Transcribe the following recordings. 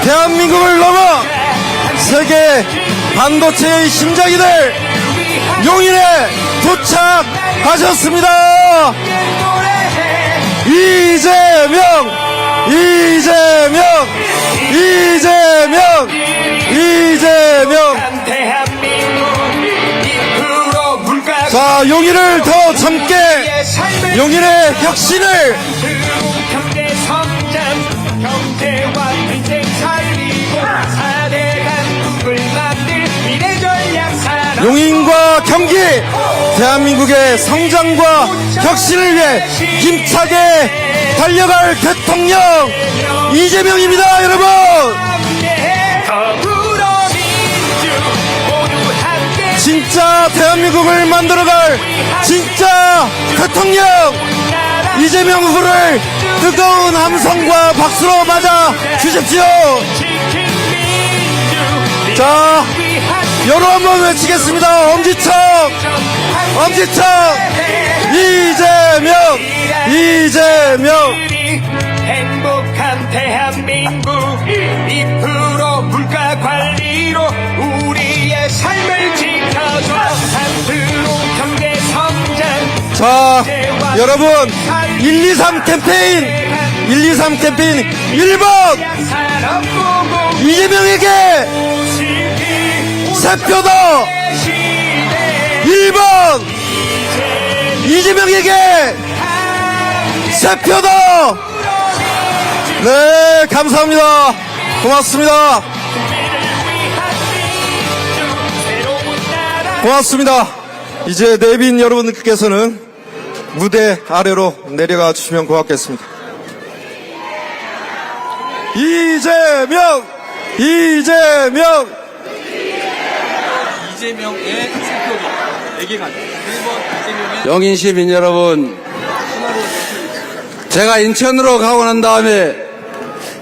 대한민국을 넘어 세계 반도체의 심장이 될 용인에 도착하셨습니다. 이재명, 이재명, 이재명, 이재명. 자, 용인을 더 젊게, 용인의 혁신을 용인과 경기, 대한민국의 성장과 혁신을 위해 힘차게 달려갈 대통령 이재명입니다, 여러분. 진짜 대한민국을 만들어갈 진짜 대통령 이재명 후보를 뜨거운 함성과 박수로 맞아 주십시오. 자, 여러 한번 외치겠습니다. 엄지척, 엄지척, 이재명, 이재명. 행복한 대한민국 2% 물가 관리로 우리의 삶을 지켜줘. 3% 경제 성장. 자, 여러분 123 캠페인 123 캠페인 1번 이재명에게 세 표 더. 1번 이재명에게 세 표 더. 네, 감사합니다. 고맙습니다. 고맙습니다. 이제 내빈 여러분들께서는 무대 아래로 내려가 주시면 고맙겠습니다. 이재명, 이재명. 이재명의 사표도 4개가 1번 이재명의 용인 시민 여러분, 제가 인천으로 가고 난 다음에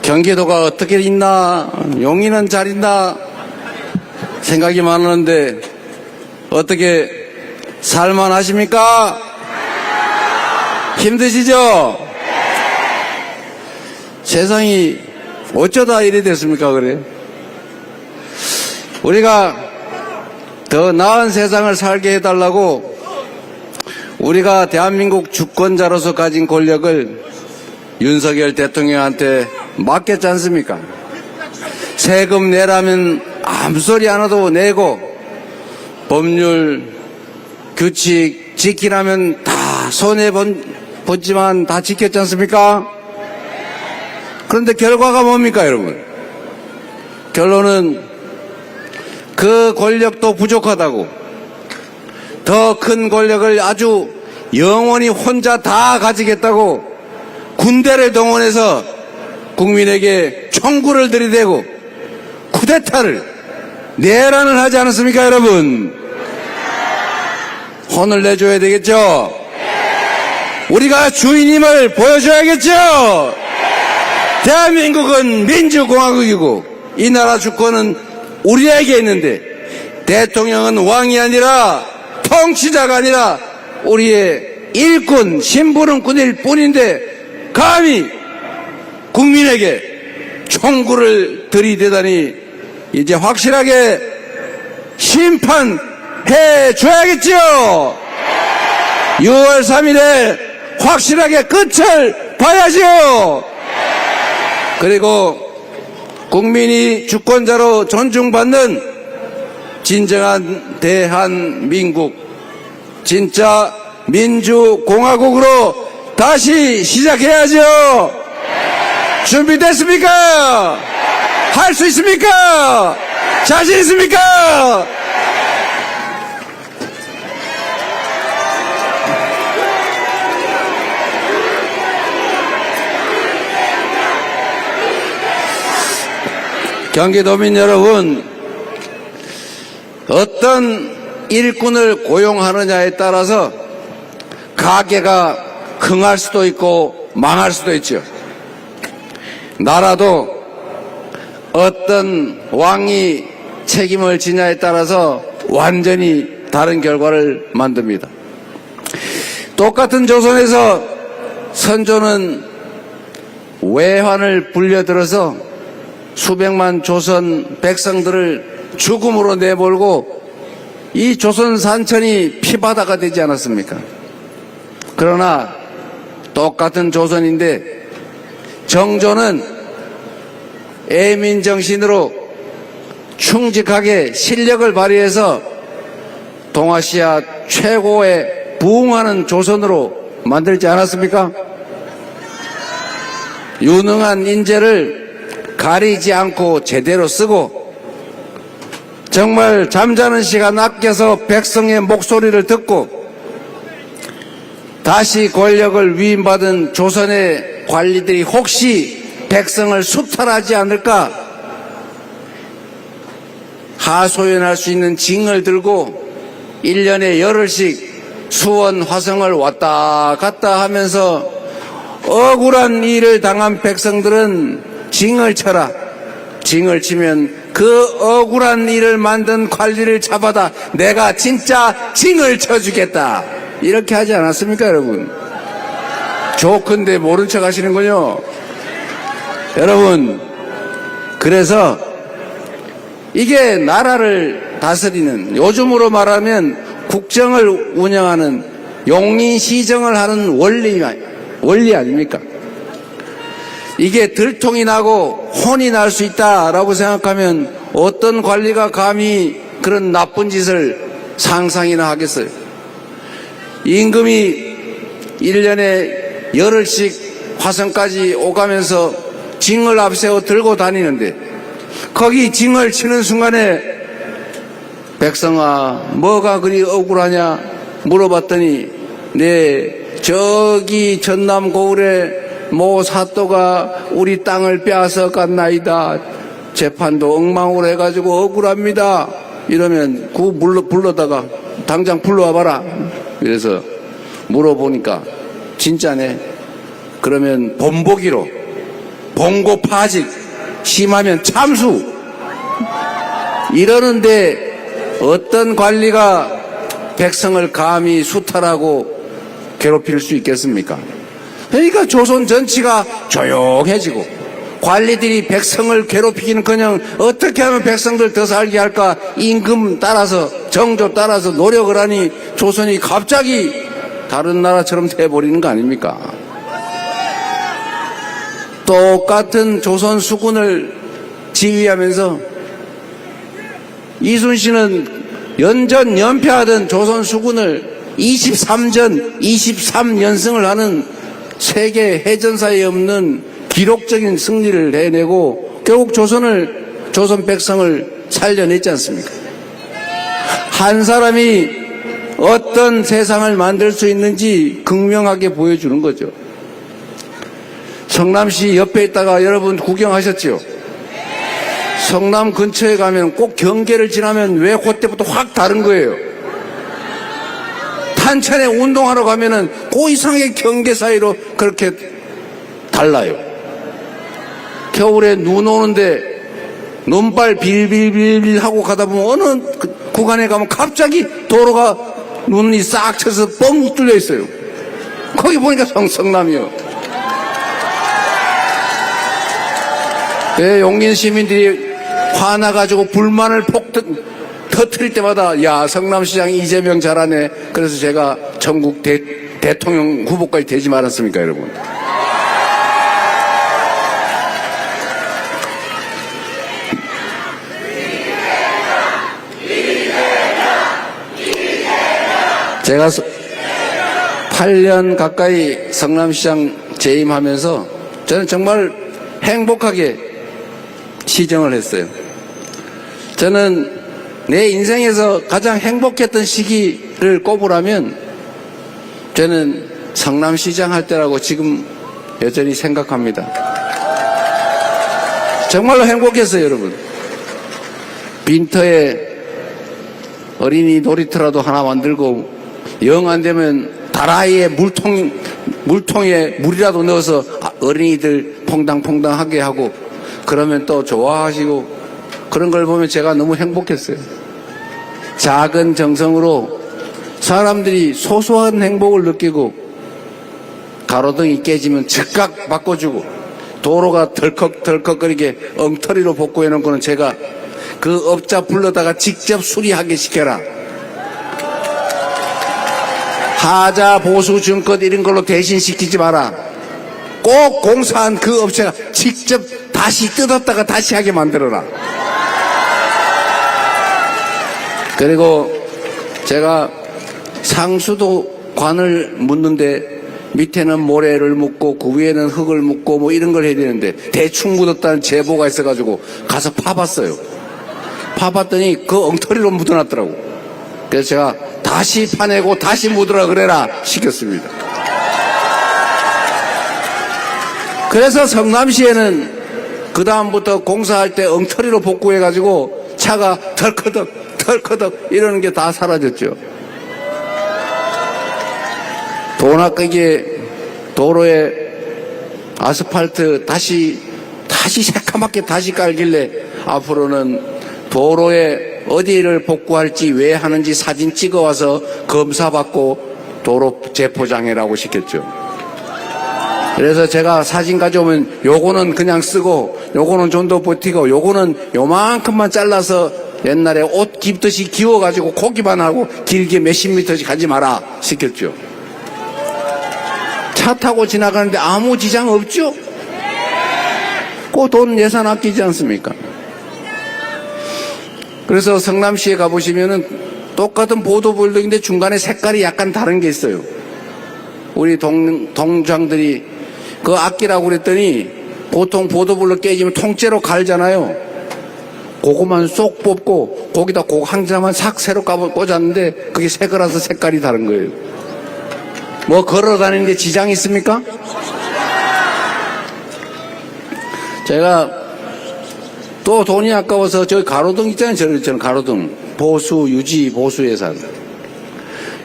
경기도가 어떻게 있나, 용인은 잘 있나 생각이 많았는데 어떻게 살만하십니까? 힘드시죠? 세상이 어쩌다 이래 됐습니까? 그래? 우리가 더 나은 세상을 살게 해달라고 우리가 대한민국 주권자로서 가진 권력을 윤석열 대통령한테 맡겼지 않습니까? 세금 내라면 아무 소리 안 해도 내고, 법률 규칙 지키라면 다 손해봤지만 다 지켰지 않습니까? 그런데 결과가 뭡니까, 여러분? 결론은 그 권력도 부족하다고, 더 큰 권력을 아주 영원히 혼자 다 가지겠다고 군대를 동원해서 국민에게 총구를 들이대고 쿠데타를 내란을 하지 않았습니까, 여러분? 혼을 내줘야 되겠죠? 우리가 주인임을 보여줘야겠죠? 대한민국은 민주공화국이고 이 나라 주권은 우리에게 있는데, 대통령은 왕이 아니라 통치자가 아니라 우리의 일꾼, 심부름꾼일 뿐인데 감히 국민에게 총구를 들이대다니 이제 확실하게 심판해 줘야겠죠. 6월 3일에 확실하게 끝을 봐야죠. 그리고 국민이 주권자로 존중받는 진정한 대한민국, 진짜 민주공화국으로 다시 시작해야죠. 준비됐습니까? 할 수 있습니까? 자신 있습니까? 경기도민 여러분, 어떤 일꾼을 고용하느냐에 따라서 가게가 흥할 수도 있고 망할 수도 있죠. 나라도 어떤 왕이 책임을 지냐에 따라서 완전히 다른 결과를 만듭니다. 똑같은 조선에서 선조는 외환을 불려들어서 수백만 조선 백성들을 죽음으로 내몰고 이 조선 산천이 피바다가 되지 않았습니까? 그러나 똑같은 조선인데 정조는 애민정신으로 충직하게 실력을 발휘해서 동아시아 최고의 부흥하는 조선으로 만들지 않았습니까? 유능한 인재를 가리지 않고 제대로 쓰고 정말 잠자는 시간 아껴서 백성의 목소리를 듣고 다시 권력을 위임받은 조선의 관리들이 혹시 백성을 수탈하지 않을까 하소연할 수 있는 징을 들고 1년에 열흘씩 수원 화성을 왔다 갔다 하면서 억울한 일을 당한 백성들은 징을 쳐라. 징을 치면 그 억울한 일을 만든 관리를 잡아다 내가 진짜 징을 쳐주겠다. 이렇게 하지 않았습니까, 여러분? 좋건데 모른 척 하시는군요. 여러분, 그래서 이게 나라를 다스리는, 요즘으로 말하면 국정을 운영하는 용인시정을 하는 원리 아닙니까? 이게 들통이 나고 혼이 날 수 있다라고 생각하면 어떤 관리가 감히 그런 나쁜 짓을 상상이나 하겠어요? 임금이 1년에 열흘씩 화성까지 오가면서 징을 앞세워 들고 다니는데 거기 징을 치는 순간에 백성아 뭐가 그리 억울하냐 물어봤더니 네 저기 전남 고을에 모 사또가 우리 땅을 빼앗아 갔나이다. 재판도 엉망으로 해가지고 억울합니다. 이러면 그 불러다가 당장 불러와 봐라. 그래서 물어보니까 진짜네. 그러면 본보기로 봉고 파직 심하면 참수 이러는데 어떤 관리가 백성을 감히 수탈하고 괴롭힐 수 있겠습니까? 그러니까 조선 전체가 조용해지고 관리들이 백성을 괴롭히기는커녕 어떻게 하면 백성들 더 살게 할까 임금 따라서 정조 따라서 노력을 하니 조선이 갑자기 다른 나라처럼 돼버리는 거 아닙니까? 똑같은 조선 수군을 지휘하면서 이순신은 연전 연패하던 조선 수군을 23연승을 하는 세계 해전사에 없는 기록적인 승리를 해내고 결국 조선 백성을 살려냈지 않습니까? 한 사람이 어떤 세상을 만들 수 있는지 극명하게 보여주는 거죠. 성남시 옆에 있다가 여러분 구경하셨죠? 성남 근처에 가면 꼭 경계를 지나면 왜 그때부터 확 다른 거예요. 탄천에 운동하러 가면은 그 이상의 경계 사이로 그렇게 달라요. 겨울에 눈 오는데 눈발 빌빌빌 하고 가다 보면 어느 구간에 가면 갑자기 도로가 눈이 싹 쳐서 뻥 뚫려 있어요. 거기 보니까 성남이요. 네, 용인 시민들이 화나가지고 불만을 터뜨릴 때마다 야 성남시장 이재명 잘하네. 그래서 제가 전국 대통령 후보까지 되지 말았습니까 여러분? 제가 8년 가까이 성남시장 재임하면서 저는 정말 행복하게 시정을 했어요. 저는 내 인생에서 가장 행복했던 시기를 꼽으라면 저는 성남시장 할 때라고 지금 여전히 생각합니다. 정말로 행복했어요, 여러분. 빈터에 어린이 놀이터라도 하나 만들고 영 안 되면 다라이에 물통에 물이라도 넣어서 어린이들 퐁당퐁당하게 하고 그러면 또 좋아하시고 그런 걸 보면 제가 너무 행복했어요. 작은 정성으로 사람들이 소소한 행복을 느끼고 가로등이 깨지면 즉각 바꿔주고 도로가 덜컥덜컥거리게 엉터리로 복구해 놓은 거는 제가 그 업자 불러다가 직접 수리하게 시켜라. 하자, 보수, 증권 이런 걸로 대신 시키지 마라. 꼭 공사한 그 업체가 직접 다시 뜯었다가 다시 하게 만들어라. 그리고 제가 상수도 관을 묻는데 밑에는 모래를 묻고 그 위에는 흙을 묻고 뭐 이런 걸 해야 되는데 대충 묻었다는 제보가 있어가지고 가서 파봤어요. 파봤더니 그 엉터리로 묻어놨더라고. 그래서 제가 다시 파내고 다시 묻으라 그래라 시켰습니다. 그래서 성남시에는 그 다음부터 공사할 때 엉터리로 복구해가지고 차가 덜커덕 이러는 게 다 사라졌죠. 돈 아끼게 도로에 아스팔트 다시 새카맣게 다시 깔길래 앞으로는 도로에 어디를 복구할지 왜 하는지 사진 찍어와서 검사받고 도로 재포장해라고 시켰죠. 그래서 제가 사진 가져오면 요거는 그냥 쓰고 요거는 좀 더 버티고 요거는 요만큼만 잘라서 옛날에 옷 깁듯이 기워가지고 고기만 하고 길게 몇십 미터씩 가지 마라 시켰죠. 차 타고 지나가는데 아무 지장 없죠? 그 돈 예산 아끼지 않습니까? 그래서 성남시에 가보시면은 똑같은 보도블록인데 중간에 색깔이 약간 다른 게 있어요. 우리 동장들이 그거 아끼라고 그랬더니 보통 보도블록 깨지면 통째로 갈잖아요. 그거만 쏙 뽑고 거기다 그 항자만 싹 새로 꽂았는데 그게 새 거라서 색깔이 다른 거예요. 뭐 걸어 다니는데 지장이 있습니까? 제가 또 돈이 아까워서 저기 가로등 있잖아요. 저는 가로등 보수 유지 보수 예산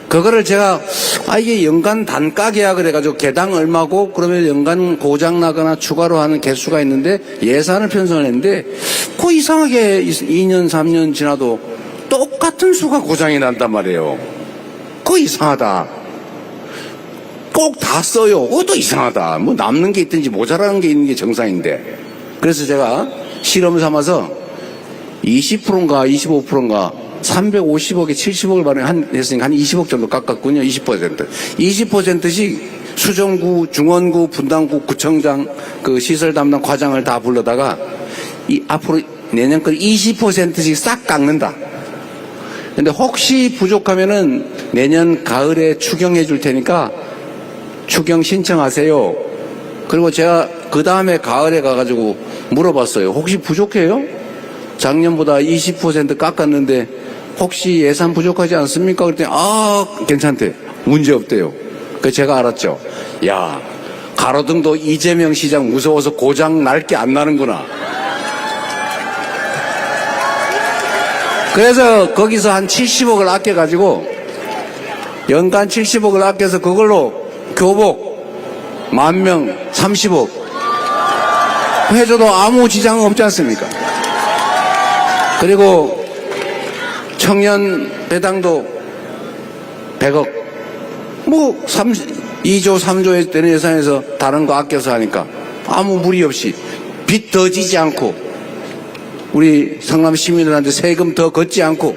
그거를 제가 이게 연간 단가계약 그래가지고 개당 얼마고 그러면 연간 고장 나거나 추가로 하는 개수가 있는데 예산을 편성을 했는데 그 이상하게 2년 3년 지나도 똑같은 수가 고장이 난단 말이에요. 그거 이상하다. 꼭 다 써요. 그것도 이상하다. 뭐 남는 게 있든지 모자라는 게 있는 게 정상인데. 그래서 제가 실험 삼아서 20%인가 25%인가 350억에 70억을 했으니까 한 20억 정도 깎았군요. 20%. 20%씩 수정구, 중원구, 분당구, 구청장, 그 시설 담당 과장을 다 불러다가 앞으로 내년 걸 20%씩 싹 깎는다. 근데 혹시 부족하면은 내년 가을에 추경해 줄 테니까 추경 신청하세요. 그리고 제가 그 다음에 가을에 가가지고 물어봤어요. 혹시 부족해요? 작년보다 20% 깎았는데 혹시 예산 부족하지 않습니까? 그랬더니 괜찮대. 문제 없대요. 그래서 제가 알았죠. 야, 가로등도 이재명 시장 무서워서 고장 날 게 안 나는구나. 그래서 거기서 한 70억을 아껴가지고 연간 70억을 아껴서 그걸로 교복 10,000명 30억 해줘도 아무 지장은 없지 않습니까? 그리고 청년 배당도 100억 뭐 2조 3조에 되는 예산에서 다른 거 아껴서 하니까 아무 무리 없이 빚 더 지지 않고 우리 성남 시민들한테 세금 더 걷지 않고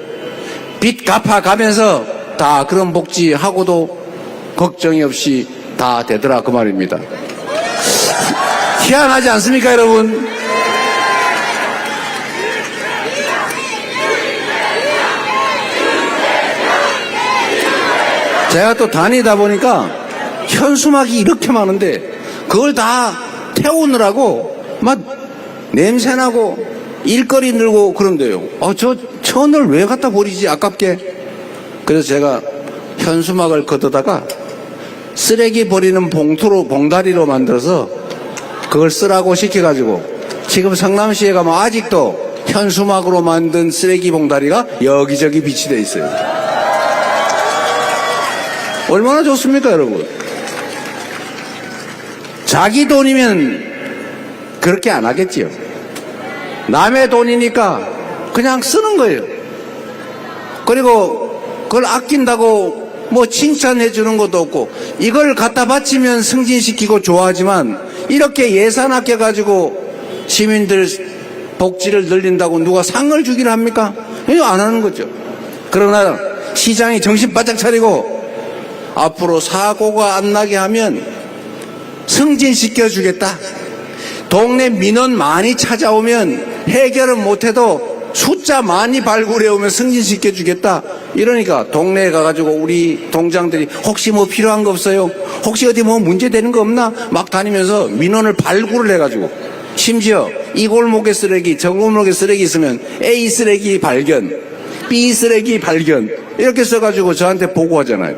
빚 갚아가면서 다 그런 복지하고도 걱정이 없이 다 되더라 그 말입니다. 희한하지 않습니까 여러분? 제가 또 다니다 보니까 현수막이 이렇게 많은데 그걸 다 태우느라고 막 냄새나고 일거리 늘고 그런데요. 저 천을 왜 갖다 버리지 아깝게. 그래서 제가 현수막을 걷어다가 쓰레기 버리는 봉다리로 만들어서 그걸 쓰라고 시켜가지고 지금 성남시에 가면 아직도 현수막으로 만든 쓰레기 봉다리가 여기저기 비치되어 있어요. 얼마나 좋습니까 여러분? 자기 돈이면 그렇게 안 하겠지요. 남의 돈이니까 그냥 쓰는 거예요. 그리고 그걸 아낀다고 뭐 칭찬해 주는 것도 없고 이걸 갖다 바치면 승진시키고 좋아하지만 이렇게 예산 아껴가지고 시민들 복지를 늘린다고 누가 상을 주기를 합니까? 이거 안 하는 거죠. 그러나 시장이 정신 바짝 차리고 앞으로 사고가 안 나게 하면 승진시켜 주겠다. 동네 민원 많이 찾아오면 해결은 못해도 숫자 많이 발굴해 오면 승진시켜 주겠다. 이러니까 동네에 가가지고 우리 동장들이 혹시 뭐 필요한 거 없어요? 혹시 어디 뭐 문제 되는 거 없나? 막 다니면서 민원을 발굴을 해가지고 심지어 이 골목에 쓰레기, 저 골목에 쓰레기 있으면 A 쓰레기 발견, B 쓰레기 발견 이렇게 써가지고 저한테 보고하잖아요.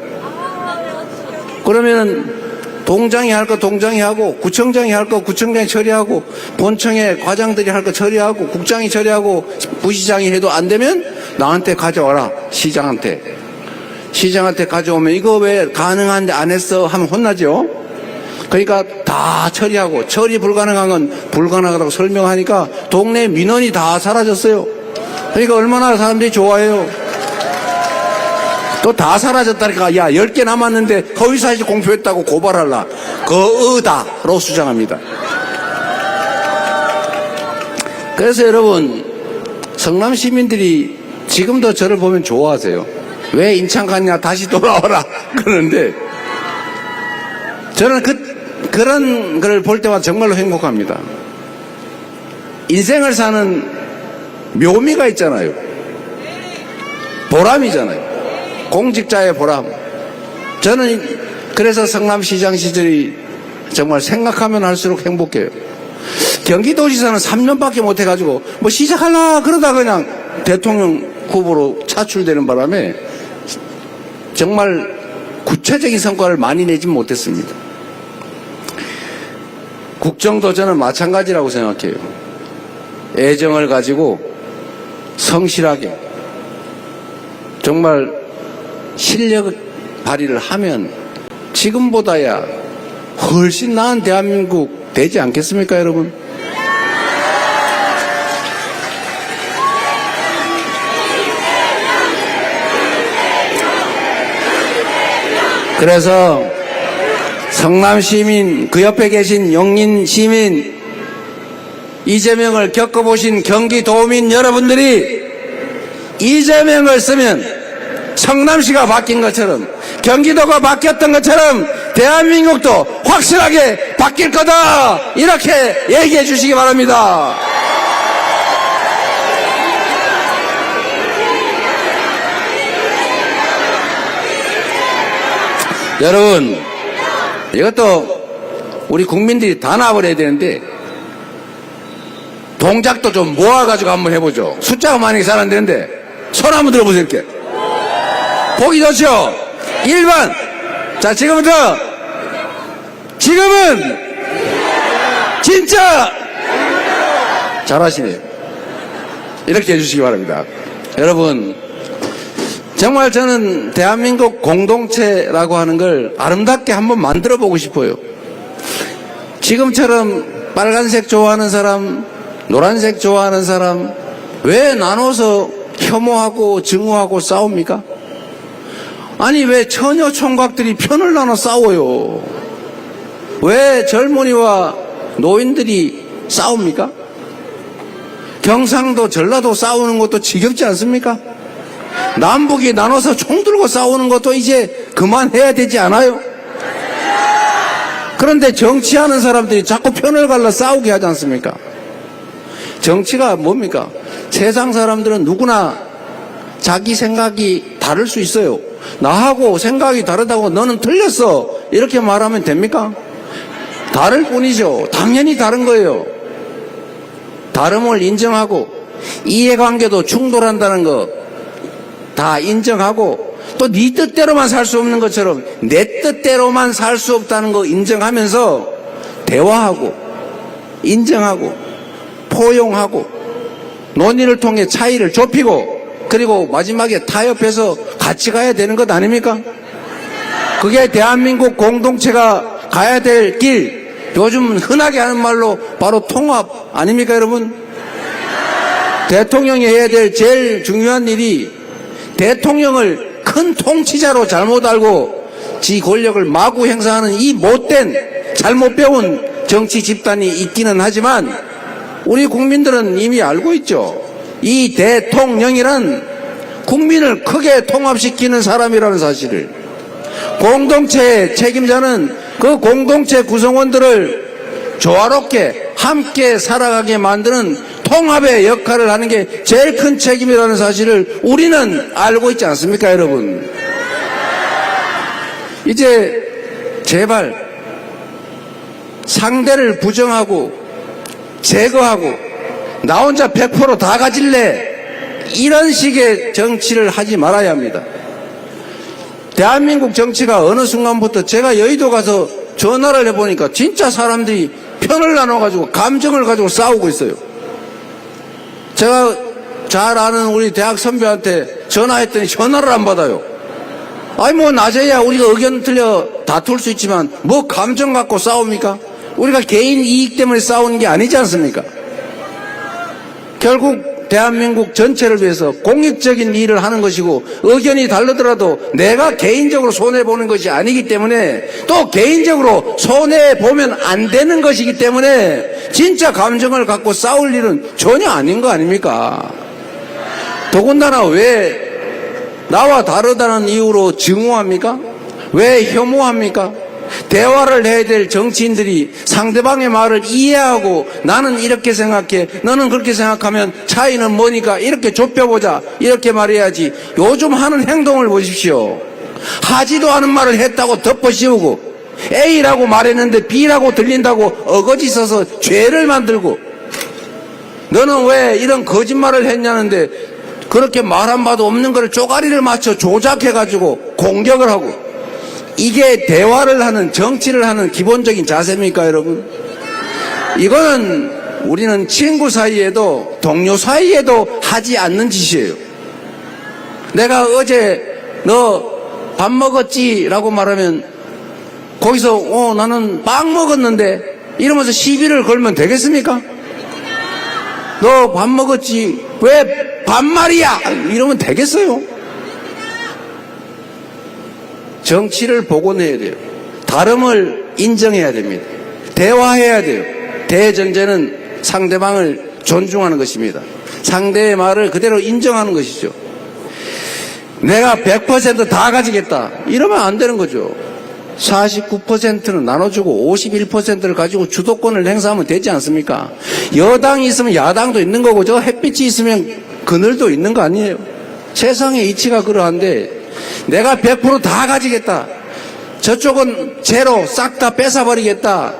그러면 동장이 할 거 동장이 하고 구청장이 할 거 구청장이 처리하고 본청의 과장들이 할 거 처리하고 국장이 처리하고 부시장이 해도 안 되면 나한테 가져와라. 시장한테 가져오면 이거 왜 가능한데 안 했어 하면 혼나죠. 그러니까 다 처리하고 처리 불가능한 건 불가능하다고 설명하니까 동네 민원이 다 사라졌어요. 그러니까 얼마나 사람들이 좋아해요. 또 다 사라졌다니까. 야, 10개 남았는데 허위사실 공표했다고 고발할라. 거의다로 수정합니다. 그래서 여러분, 성남 시민들이 지금도 저를 보면 좋아하세요. 왜 인천 갔냐? 다시 돌아와라. 그러는데 저는 그런 걸 볼 때마다 정말로 행복합니다. 인생을 사는 묘미가 있잖아요. 보람이잖아요. 공직자의 보람. 저는 그래서 성남시장 시절이 정말 생각하면 할수록 행복해요. 경기도지사는 3년밖에 못 해가지고 뭐 시작하려 그러다 그냥 대통령 후보로 차출되는 바람에 정말 구체적인 성과를 많이 내진 못했습니다. 국정도 저는 마찬가지라고 생각해요. 애정을 가지고 성실하게 정말 실력 발휘를 하면 지금보다야 훨씬 나은 대한민국 되지 않겠습니까, 여러분? 그래서 성남 시민, 그 옆에 계신 용인 시민, 이재명을 겪어보신 경기도민 여러분들이 이재명을 쓰면 성남시가 바뀐 것처럼 경기도가 바뀌었던 것처럼 대한민국도 확실하게 바뀔 거다. 이렇게 얘기해 주시기 바랍니다. 여러분, 이것도 우리 국민들이 다 나와버려야 되는데 동작도 좀 모아가지고 한번 해보죠. 숫자가 많이 잘 안 되는데 손 한번 들어보세요. 이렇게 보기 좋죠? 1번. 자, 지금은 진짜 잘하시네요. 이렇게 해주시기 바랍니다. 여러분, 정말 저는 대한민국 공동체라고 하는 걸 아름답게 한번 만들어 보고 싶어요. 지금처럼 빨간색 좋아하는 사람, 노란색 좋아하는 사람, 왜 나눠서 혐오하고 증오하고 싸웁니까? 아니, 왜 처녀 총각들이 편을 나눠 싸워요? 왜 젊은이와 노인들이 싸웁니까? 경상도, 전라도 싸우는 것도 지겹지 않습니까? 남북이 나눠서 총 들고 싸우는 것도 이제 그만해야 되지 않아요? 그런데 정치하는 사람들이 자꾸 편을 갈라 싸우게 하지 않습니까? 정치가 뭡니까? 세상 사람들은 누구나 자기 생각이 다를 수 있어요. 나하고 생각이 다르다고 너는 틀렸어 이렇게 말하면 됩니까? 다를 뿐이죠. 당연히 다른 거예요. 다름을 인정하고 이해관계도 충돌한다는 거 다 인정하고 또 네 뜻대로만 살 수 없는 것처럼 내 뜻대로만 살 수 없다는 거 인정하면서 대화하고 인정하고 포용하고 논의를 통해 차이를 좁히고 그리고 마지막에 타협해서 같이 가야 되는 것 아닙니까? 그게 대한민국 공동체가 가야 될 길, 요즘 흔하게 하는 말로 바로 통합 아닙니까, 여러분? 대통령이 해야 될 제일 중요한 일이 대통령을 큰 통치자로 잘못 알고 지 권력을 마구 행사하는 이 못된 잘못 배운 정치 집단이 있기는 하지만 우리 국민들은 이미 알고 있죠. 이 대통령이란 국민을 크게 통합시키는 사람이라는 사실을. 공동체의 책임자는 그 공동체 구성원들을 조화롭게 함께 살아가게 만드는 통합의 역할을 하는 게 제일 큰 책임이라는 사실을 우리는 알고 있지 않습니까, 여러분? 이제 제발 상대를 부정하고 제거하고 나 혼자 100% 가질래, 이런 식의 정치를 하지 말아야 합니다. 대한민국 정치가 어느 순간부터 제가 여의도 가서 전화를 해보니까 진짜 사람들이 편을 나눠가지고 감정을 가지고 싸우고 있어요. 제가 잘 아는 우리 대학 선배한테 전화했더니 전화를 안 받아요. 아니 뭐 낮에야 우리가 의견 틀려 다툴 수 있지만 뭐 감정 갖고 싸웁니까? 우리가 개인 이익 때문에 싸우는 게 아니지 않습니까? 결국 대한민국 전체를 위해서 공익적인 일을 하는 것이고 의견이 다르더라도 내가 개인적으로 손해보는 것이 아니기 때문에 또 개인적으로 손해보면 안 되는 것이기 때문에 진짜 감정을 갖고 싸울 일은 전혀 아닌 거 아닙니까? 더군다나 왜 나와 다르다는 이유로 증오합니까? 왜 혐오합니까? 대화를 해야 될 정치인들이 상대방의 말을 이해하고 나는 이렇게 생각해, 너는 그렇게 생각하면 차이는 뭐니까 이렇게 좁혀보자, 이렇게 말해야지. 요즘 하는 행동을 보십시오. 하지도 않은 말을 했다고 덮어씌우고 A라고 말했는데 B라고 들린다고 어거지 써서 죄를 만들고, 너는 왜 이런 거짓말을 했냐는데 그렇게 말 한 바도 없는 걸 쪼가리를 맞춰 조작해가지고 공격을 하고. 이게 대화를 하는, 정치를 하는 기본적인 자세입니까, 여러분? 이거는 우리는 친구 사이에도 동료 사이에도 하지 않는 짓이에요. 내가 어제 너 밥 먹었지? 라고 말하면 거기서 나는 빵 먹었는데 이러면서 시비를 걸면 되겠습니까? 너 밥 먹었지? 왜 반말이야? 이러면 되겠어요? 정치를 복원해야 돼요. 다름을 인정해야 됩니다. 대화해야 돼요. 대전제는 상대방을 존중하는 것입니다. 상대의 말을 그대로 인정하는 것이죠. 내가 100% 다 가지겠다, 이러면 안 되는 거죠. 49%는 나눠주고 51%를 가지고 주도권을 행사하면 되지 않습니까? 여당이 있으면 야당도 있는 거고 저 햇빛이 있으면 그늘도 있는 거 아니에요? 세상의 이치가 그러한데 내가 100% 가지겠다, 저쪽은 제로 싹 다 뺏어버리겠다,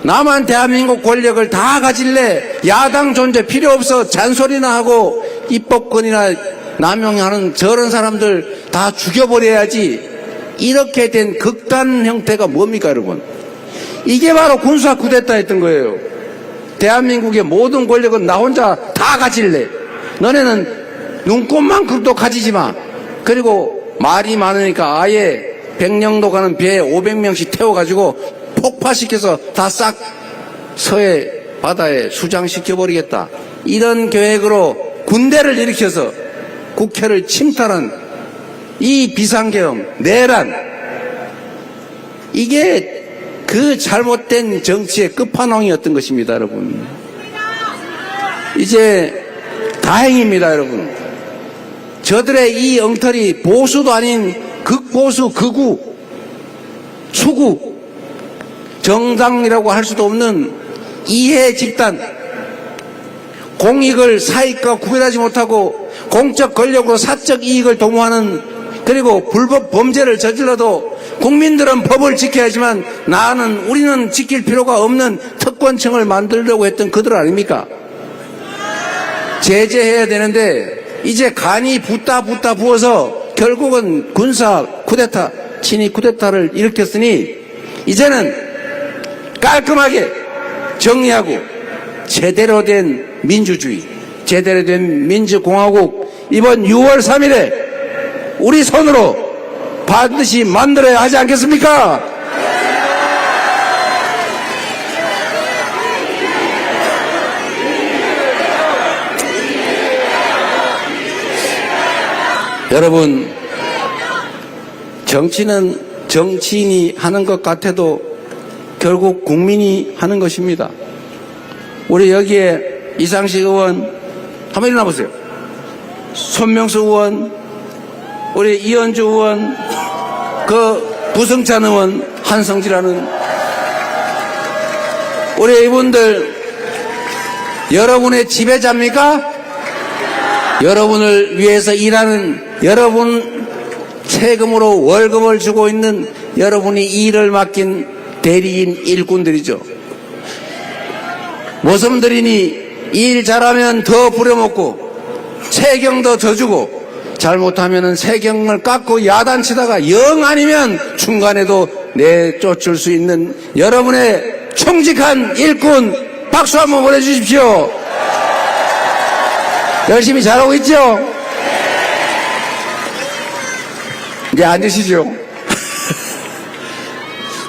나만 대한민국 권력을 다 가질래, 야당 존재 필요 없어, 잔소리나 하고 입법권이나 남용하는 저런 사람들 다 죽여버려야지, 이렇게 된 극단 형태가 뭡니까, 여러분? 이게 바로 군사 쿠데타 했던 거예요. 대한민국의 모든 권력은 나 혼자 다 가질래, 너네는 눈꽃만큼도 가지지 마, 그리고 말이 많으니까 아예 백령도 가는 배에 500명씩 태워가지고 폭파시켜서 다 싹 서해 바다에 수장시켜버리겠다, 이런 계획으로 군대를 일으켜서 국회를 침탈한 이 비상계엄, 내란, 이게 그 잘못된 정치의 끝판왕이었던 것입니다, 여러분. 이제 다행입니다, 여러분. 저들의 이 엉터리, 보수도 아닌 극보수, 극우, 추구, 정당이라고 할 수도 없는 이해 집단, 공익을 사익과 구별하지 못하고 공적 권력으로 사적 이익을 도모하는, 그리고 불법 범죄를 저질러도 국민들은 법을 지켜야지만 우리는 지킬 필요가 없는 특권층을 만들려고 했던 그들 아닙니까? 제재해야 되는데 이제 간이 붙다 부어서 결국은 군사 쿠데타, 친위 쿠데타를 일으켰으니 이제는 깔끔하게 정리하고 제대로 된 민주주의, 제대로 된 민주공화국 이번 6월 3일에 우리 손으로 반드시 만들어야 하지 않겠습니까? 여러분, 정치는 정치인이 하는 것 같아도 결국 국민이 하는 것입니다. 우리 여기에 이상식 의원 한번 일어나 보세요. 손명수 의원, 우리 이현주 의원, 그 부승찬 의원, 한성지라는 우리 이분들 여러분의 지배자입니까? 여러분을 위해서 일하는 여러분 세금으로 월급을 주고 있는 여러분이 일을 맡긴 대리인 일꾼들이죠. 모섬들이니 일 잘하면 더 부려먹고 세경도 더 주고 잘못하면 세경을 깎고 야단치다가 영 아니면 중간에도 내쫓을 수 있는 여러분의 청직한 일꾼 박수 한번 보내주십시오. 열심히 잘하고 있죠? 이제 앉으시죠.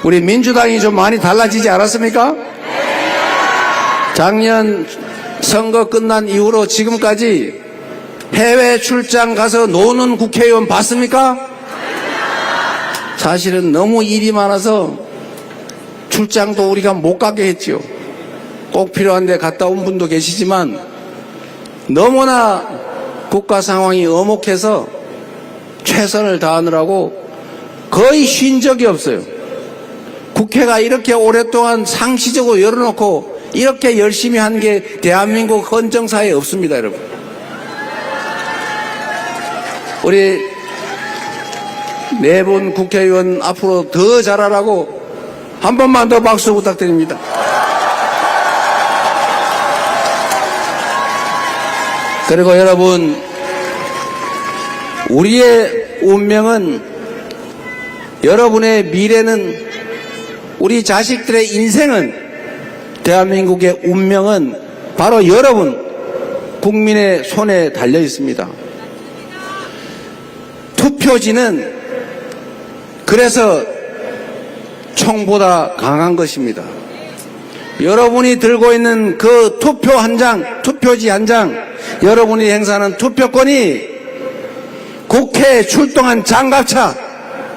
우리 민주당이 좀 많이 달라지지 않았습니까? 작년 선거 끝난 이후로 지금까지 해외 출장 가서 노는 국회의원 봤습니까? 사실은 너무 일이 많아서 출장도 우리가 못 가게 했지요. 꼭 필요한데 갔다 온 분도 계시지만 너무나 국가 상황이 엄혹해서 최선을 다하느라고 거의 쉰 적이 없어요. 국회가 이렇게 오랫동안 상시적으로 열어놓고 이렇게 열심히 한 게 대한민국 헌정사에 없습니다, 여러분. 우리 네 분 국회의원 앞으로 더 잘하라고 한 번만 더 박수 부탁드립니다. 그리고 여러분, 우리의 운명은, 여러분의 미래는, 우리 자식들의 인생은, 대한민국의 운명은 바로 여러분 국민의 손에 달려 있습니다. 투표지는 그래서 총보다 강한 것입니다. 여러분이 들고 있는 그 투표 한 장, 투표지 한 장, 여러분이 행사하는 투표권이 국회에 출동한 장갑차,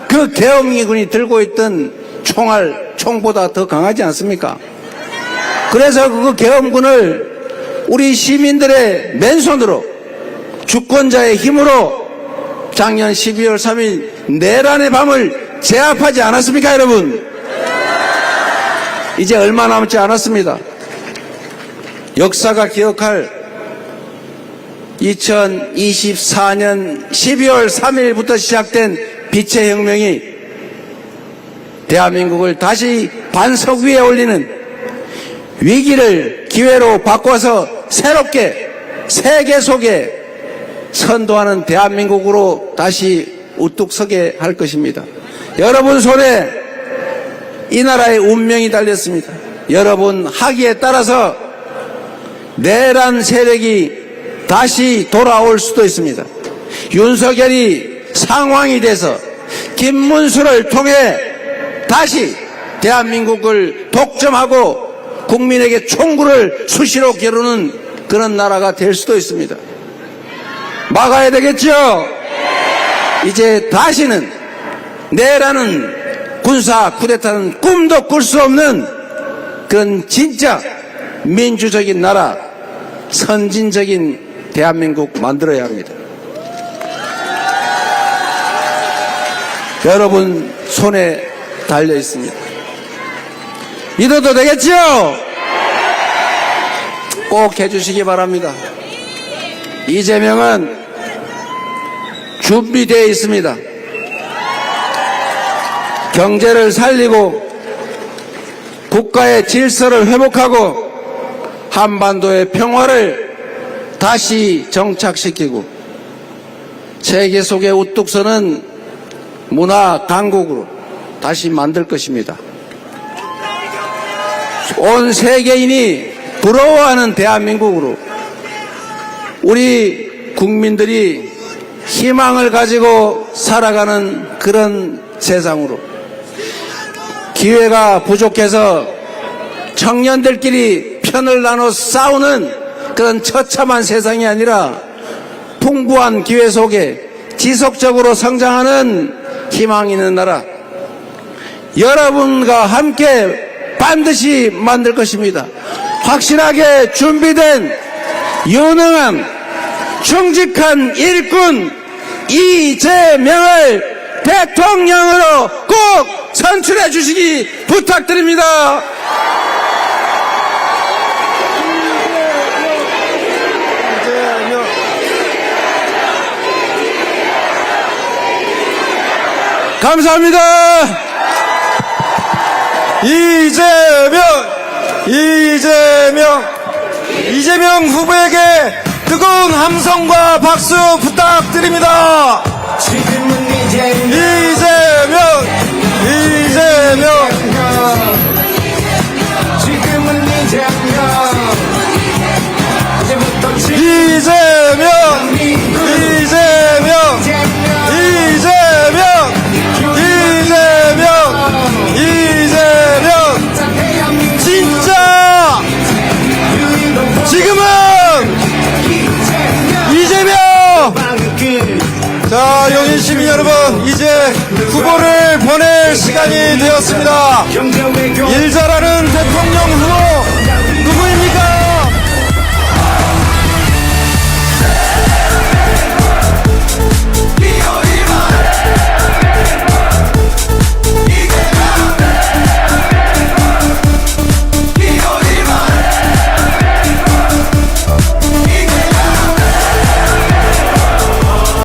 그 계엄군이 들고 있던 총알, 총보다 더 강하지 않습니까? 그래서 그 계엄군을 우리 시민들의 맨손으로 주권자의 힘으로 작년 12월 3일 내란의 밤을 제압하지 않았습니까, 여러분? 이제 얼마 남지 않았습니다. 역사가 기억할 2024년 12월 3일부터 시작된 빛의 혁명이 대한민국을 다시 반석 위에 올리는 위기를 기회로 바꿔서 새롭게 세계 속에 선도하는 대한민국으로 다시 우뚝 서게 할 것입니다. 여러분 손에 이 나라의 운명이 달렸습니다. 여러분 학위에 따라서 내란 세력이 다시 돌아올 수도 있습니다. 윤석열이 상황이 돼서 김문수를 통해 다시 대한민국을 독점하고 국민에게 총구를 수시로 겨루는 그런 나라가 될 수도 있습니다. 막아야 되겠죠? 이제 다시는 내라는 군사 쿠데타는 꿈도 꿀 수 없는 그런 진짜 민주적인 나라, 선진적인 대한민국 만들어야 합니다. 여러분 손에 달려 있습니다. 믿어도 되겠죠? 꼭 해주시기 바랍니다. 이재명은 준비되어 있습니다. 경제를 살리고 국가의 질서를 회복하고 한반도의 평화를 다시 정착시키고 세계 속에 우뚝 서는 문화 강국으로 다시 만들 것입니다. 온 세계인이 부러워하는 대한민국으로 우리 국민들이 희망을 가지고 살아가는 그런 세상으로, 기회가 부족해서 청년들끼리 편을 나눠 싸우는 그런 처참한 세상이 아니라 풍부한 기회 속에 지속적으로 성장하는 희망 있는 나라, 여러분과 함께 반드시 만들 것입니다. 확실하게 준비된 유능한 충직한 일꾼 이재명을 대통령으로 꼭 선출해 주시기 부탁드립니다. 감사합니다. 이재명 후보에게 뜨거운 함성과 박수 부탁드립니다. 지금은 이재명 지금은 이제부터 진짜 지금은 이재명. 자, 용인 시민 여러분, 이제 후보를 보낼 시간이 되었습니다. 일 잘하는 대통령 후보